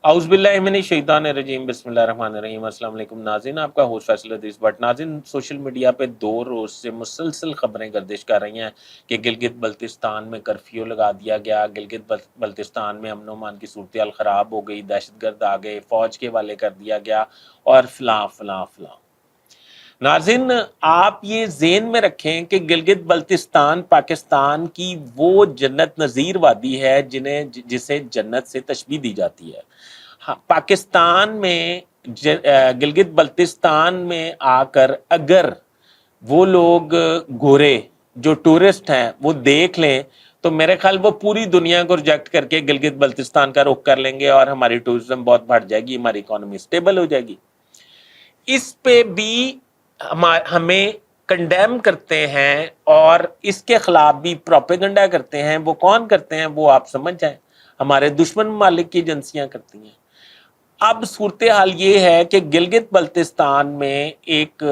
اعوذ باللہ من الشیطان الرجیم، بسم اللہ الرحمن الرحیم۔ السلام علیکم ناظرین، آپ کا ہوسٹ فیصل ادریس بٹ۔ ناظرین، سوشل میڈیا پہ 2 روز سے مسلسل خبریں گردش کر رہی ہیں کہ گلگت بلتستان میں کرفیو لگا دیا گیا، گلگت بلتستان میں امن و امان کی صورتحال خراب ہو گئی، دہشت گرد آ گئے، فوج کے حوالے کر دیا گیا اور فلاں فلاں فلاں۔ ناظرین، آپ یہ ذہن میں رکھیں کہ گلگت بلتستان پاکستان کی وہ جنت نظیر وادی ہے جسے جنت سے تشبیہ دی جاتی ہے۔ پاکستان میں گلگت بلتستان میں آ کر اگر وہ لوگ گورے جو ٹورسٹ ہیں وہ دیکھ لیں تو میرے خیال وہ پوری دنیا کو ریجیکٹ کر کے گلگت بلتستان کا رخ کر لیں گے اور ہماری ٹورزم بہت بڑھ جائے گی، ہماری اکانومی سٹیبل ہو جائے گی۔ اس پہ بھی ہمیں کنڈیم کرتے ہیں اور اس کے خلاف بھی پروپیگنڈا کرتے ہیں۔ وہ کون کرتے ہیں وہ آپ سمجھ جائیں، ہمارے دشمن ممالک کی ایجنسیاں کرتی ہیں۔ اب صورتحال یہ ہے کہ گلگت بلتستان میں ایک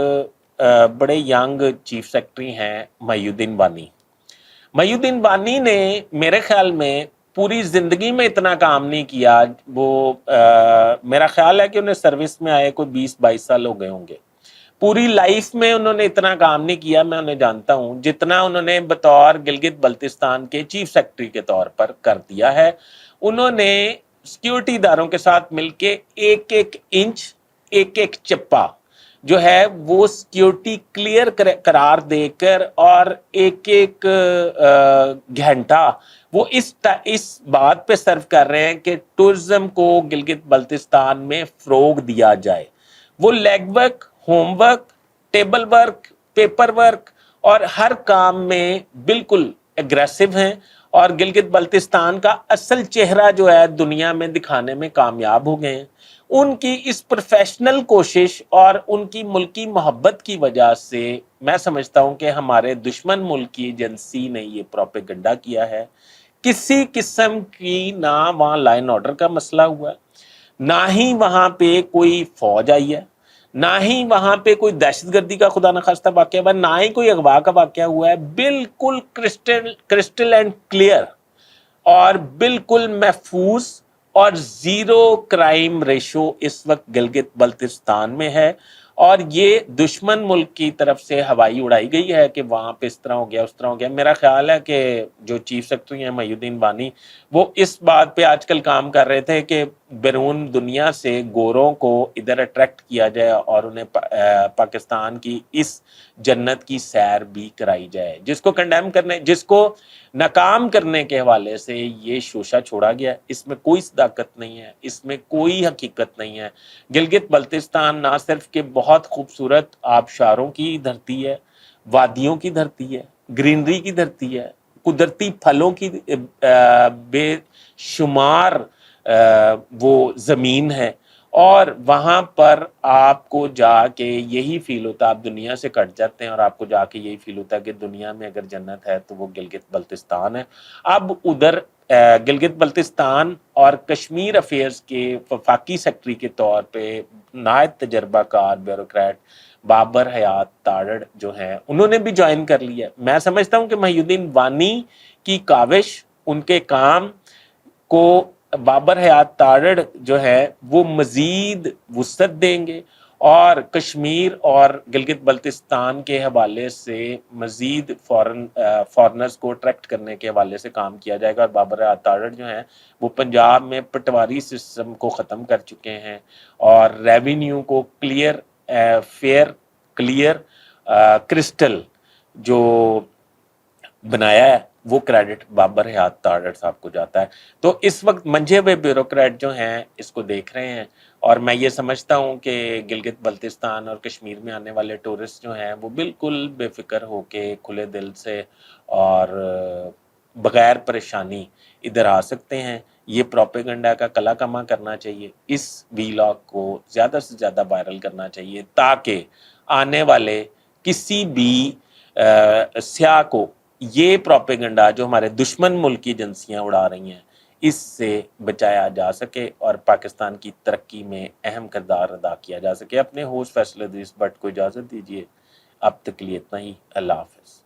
بڑے ینگ چیف سیکرٹری ہیں محی الدین وانی۔ محی الدین وانی نے میرے خیال میں پوری زندگی میں اتنا کام نہیں کیا۔ وہ میرا خیال ہے کہ انہیں سروس میں آئے کوئی 20-22 سال ہو گئے ہوں گے۔ پوری لائف میں انہوں نے اتنا کام نہیں کیا، میں انہیں جانتا ہوں، جتنا انہوں نے بطور گلگت بلتستان کے چیف سیکرٹری کے طور پر کر دیا ہے۔ انہوں نے سیکیورٹی اداروں کے ساتھ مل کے ایک ایک انچ، ایک ایک چپا جو ہے وہ سیکیورٹی کلیئر قرار دے کر اور ایک ایک گھنٹہ وہ اس بات پہ سرو کر رہے ہیں کہ ٹورزم کو گلگت بلتستان میں فروغ دیا جائے۔ وہ league work, home work, table work, paper work اور ہر کام میں بالکل اگریسو ہیں اور گلگت بلتستان کا اصل چہرہ جو ہے دنیا میں دکھانے میں کامیاب ہو گئے ہیں۔ ان کی اس پروفیشنل کوشش اور ان کی ملکی محبت کی وجہ سے میں سمجھتا ہوں کہ ہمارے دشمن ملک کی ایجنسی نے یہ پروپیگنڈا کیا ہے۔ کسی قسم کی نہ وہاں لائن آرڈر کا مسئلہ ہوا ہے، نہ ہی وہاں پہ کوئی فوج آئی ہے، نہ ہی وہاں پہ کوئی دہشت گردی کا خدا نخواستہ واقعہ ہوا ہے، نہ ہی کوئی اغوا کا واقعہ ہوا ہے۔ بالکل کرسٹل اینڈ کلیئر اور بالکل محفوظ اور زیرو کرائم ریشو اس وقت گلگت بلتستان میں ہے۔ اور یہ دشمن ملک کی طرف سے ہوائی اڑائی گئی ہے کہ وہاں پہ اس طرح ہو گیا، اس طرح ہو گیا۔ میرا خیال ہے کہ جو چیف سیکرٹری ہیں محی الدین وانی، وہ اس بات پہ آج کل کام کر رہے تھے کہ بیرون دنیا سے گوروں کو ادھر اٹریکٹ کیا جائے اور انہیں پاکستان کی اس جنت کی سیر بھی کرائی جائے، جس کو کنڈیم کرنے، جس کو ناکام کرنے کے حوالے سے یہ شوشہ چھوڑا گیا۔ اس میں کوئی صداقت نہیں ہے، اس میں کوئی حقیقت نہیں ہے۔ گلگت بلتستان نہ صرف کہ بہت خوبصورت آبشاروں کی دھرتی ہے، وادیوں کی دھرتی ہے، گرینری کی دھرتی ہے، قدرتی پھلوں کی بے شمار وہ زمین ہے، اور وہاں پر آپ کو جا کے یہی فیل ہوتا ہے، آپ دنیا سے کٹ جاتے ہیں اور آپ کو جا کے یہی فیل ہوتا ہے کہ دنیا میں اگر جنت ہے تو وہ گلگت بلتستان ہے۔ اب ادھر گلگت بلتستان اور کشمیر افیئرز کے وفاقی سیکرٹری کے طور پہ نہایت تجربہ کار بیوروکریٹ بابر حیات تارڑ جو ہیں، انہوں نے بھی جوائن کر لیا۔ میں سمجھتا ہوں کہ محی الدین وانی کی کاوش، ان کے کام کو بابر حیات تارڑ جو ہے وہ مزید وسعت دیں گے اور کشمیر اور گلگت بلتستان کے حوالے سے مزید فارنرز کو اٹریکٹ کرنے کے حوالے سے کام کیا جائے گا۔ اور بابر حیات تارڑ جو ہیں وہ پنجاب میں پٹواری سسٹم کو ختم کر چکے ہیں اور ریونیو کو کلیئر، فیئر، کلیئر، کرسٹل جو بنایا ہے وہ کریڈٹ بابر حیات تارڑ صاحب کو جاتا ہے۔ تو اس وقت منجھے ہوئے بیوروکریٹ جو ہیں اس کو دیکھ رہے ہیں، اور میں یہ سمجھتا ہوں کہ گلگت بلتستان اور کشمیر میں آنے والے ٹورسٹ جو ہیں وہ بالکل بے فکر ہو کے کھلے دل سے اور بغیر پریشانی ادھر آ سکتے ہیں۔ یہ پروپیگنڈا کا کلا کما کرنا چاہیے، اس ویلاگ کو زیادہ سے زیادہ وائرل کرنا چاہیے تاکہ آنے والے کسی بھی سیاح کو یہ پروپیگنڈا جو ہمارے دشمن ملک کی ایجنسیاں اڑا رہی ہیں اس سے بچایا جا سکے اور پاکستان کی ترقی میں اہم کردار ادا کیا جا سکے۔ اپنے ہوسٹ فیصل ادریس بٹ کو اجازت دیجیے، اب تک لیے اتنا ہی۔ اللہ حافظ۔